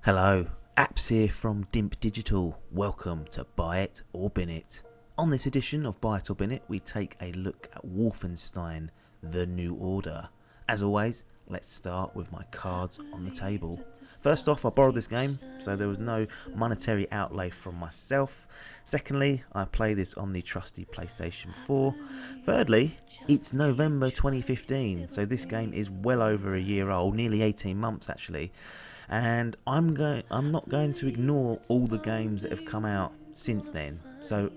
Hello, Apps here from Dimp Digital. Welcome to Buy It or Bin It. On this edition of Buy It or Bin It, we take a look at Wolfenstein, The New Order. As always, let's start with my cards on the table. First off, I borrowed this game, so there was no monetary outlay from myself. Secondly, I play this on the trusty PlayStation 4. Thirdly, it's November 2015, so this game is well over a year old, nearly 18 months actually. And I'm not going to ignore all the games that have come out since then. So,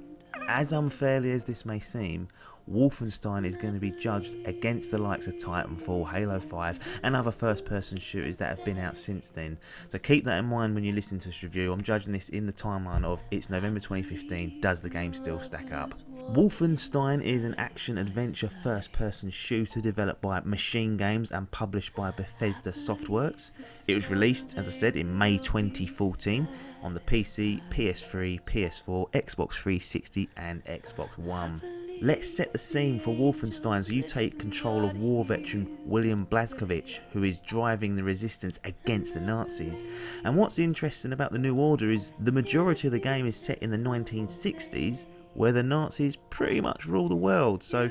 as unfairly as this may seem, Wolfenstein is going to be judged against the likes of Titanfall, Halo 5 and other first-person shooters that have been out since then. So keep that in mind when you listen to this review. I'm judging this in the timeline of it's November 2015, does the game still stack up? Wolfenstein is an action-adventure first-person shooter developed by Machine Games and published by Bethesda Softworks. It was released, as I said, in May 2014 on the PC, PS3, PS4, Xbox 360 and Xbox One. Let's set the scene for Wolfenstein as you take control of war veteran William Blazkowicz, who is driving the resistance against the Nazis. And what's interesting about the New Order is the majority of the game is set in the 1960s, where the Nazis pretty much rule the world. So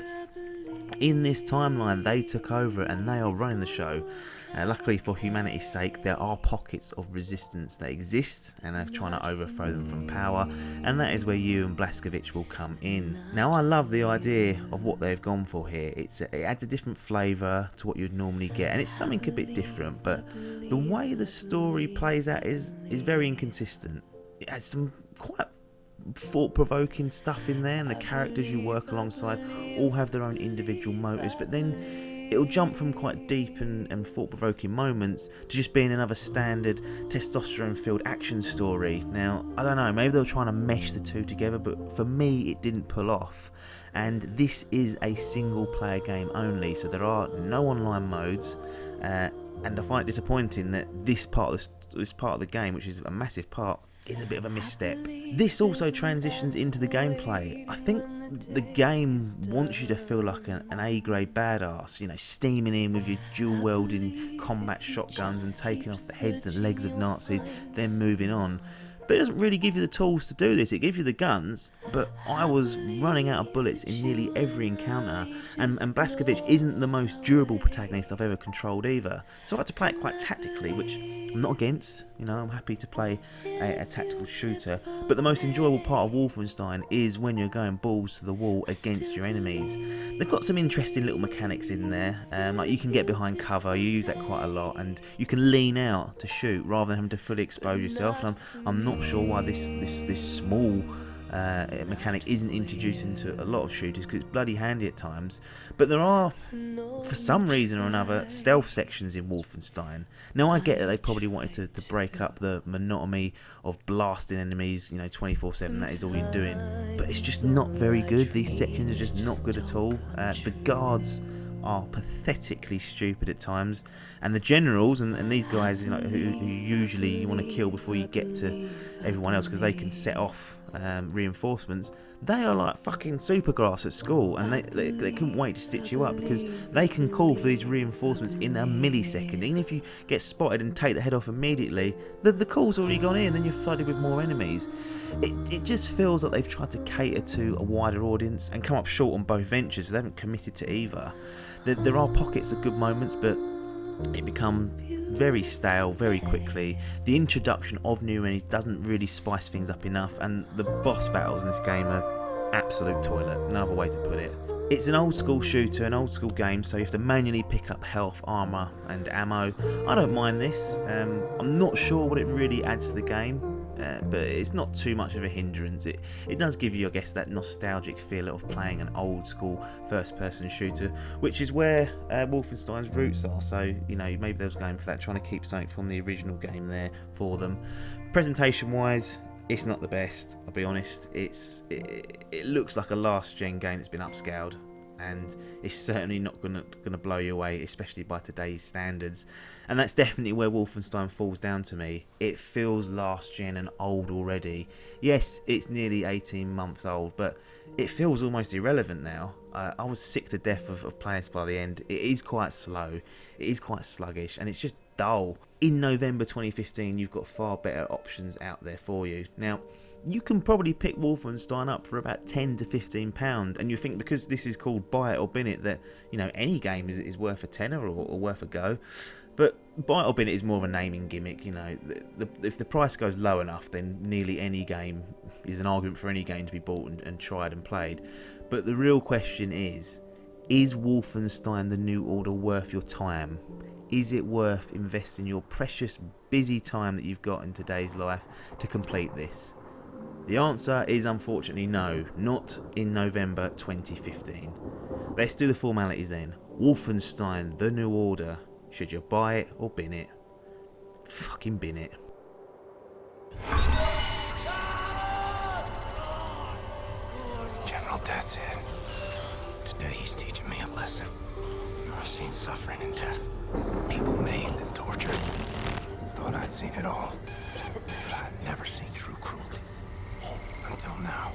in this timeline they took over and they are running the show. Luckily for humanity's sake, there are pockets of resistance that exist and are trying to overthrow them from power, and that is where you and Blazkowicz will come in. Now, I love the idea of what they've gone for here. It adds a different flavour to what you'd normally get, and it's something a bit different, but the way the story plays out is very inconsistent. It has some quite thought-provoking stuff in there, and the characters you work alongside all have their own individual motives, but then it'll jump from quite deep and thought-provoking moments to just being another standard testosterone-filled action story. Now, I don't know, maybe they were trying to mesh the two together, but for me it didn't pull off. And this is a single-player game only, so there are no online modes, and I find it disappointing that this part of the game, which is a massive part, is a bit of a misstep. This also transitions into the gameplay. I think the game wants you to feel like an A-grade badass, you know, steaming in with your dual-wielding combat shotguns and taking off the heads and legs of Nazis, then moving on. But it doesn't really give you the tools to do this. It gives you the guns, but I was running out of bullets in nearly every encounter, and Blazkowicz isn't the most durable protagonist I've ever controlled either. So I had to play it quite tactically, which I'm not against. You know, I'm happy to play a tactical shooter, but the most enjoyable part of Wolfenstein is when you're going balls to the wall against your enemies. They've got some interesting little mechanics in there, like you can get behind cover, you use that quite a lot, and you can lean out to shoot rather than having to fully expose yourself, and I'm not sure why this small mechanic isn't introduced into a lot of shooters, because it's bloody handy at times. But there are, for some reason or another, stealth sections in Wolfenstein. Now I get that they probably wanted to break up the monotony of blasting enemies, you know, 24/7, that is all you're doing, but it's just not very good. These sections are just not good at all. The guards are pathetically stupid at times, and the generals and these guys, you know, who usually you want to kill before you get to everyone else because they can set off reinforcements, they are like fucking supergrass at school, and they couldn't wait to stitch you up because they can call for these reinforcements in a millisecond. Even if you get spotted and take the head off immediately, the call's already gone in and you're flooded with more enemies. It just feels like they've tried to cater to a wider audience and come up short on both ventures. They haven't committed to either. There are pockets of good moments, but it becomes very stale very quickly. The introduction of new enemies doesn't really spice things up enough, and the boss battles in this game are absolute toilet, no other way to put it. It's an old school shooter, an old school game, so you have to manually pick up health, armour and ammo. I don't mind this. I'm not sure what it really adds to the game, but it's not too much of a hindrance. It does give you, I guess, that nostalgic feel of playing an old school first person shooter, which is where Wolfenstein's roots are. So, you know, maybe they was going for that, trying to keep something from the original game there for them. Presentation wise, it's not the best, I'll be honest. It looks like a last gen game that's been upscaled, and it's certainly not gonna blow you away, especially by today's standards. And that's definitely where Wolfenstein falls down to me. It feels last gen and old already. Yes, it's nearly 18 months old, but it feels almost irrelevant now. I was sick to death of playing this by the end. It is quite slow, it is quite sluggish, and it's just dull. In November 2015, you've got far better options out there for you. Now, you can probably pick Wolfenstein up for about £10 to £15, and you think because this is called Buy It or Bin It that, you know, any game is worth a tenner or worth a go. But Buy It or Bin It is more of a naming gimmick, you know. If the price goes low enough, then nearly any game is an argument for any game to be bought and tried and played. But the real question is Wolfenstein The New Order worth your time? Is it worth investing your precious busy time that you've got in today's life to complete this? The answer is unfortunately no, not in November 2015. Let's do the formalities then. Wolfenstein The New Order. Should you buy it or bin it? Fucking bin it. General, that's it. Today he's teaching me a lesson. I've seen suffering and death. People maimed and tortured. Thought I'd seen it all. But I'd never seen true cruelty. Until now.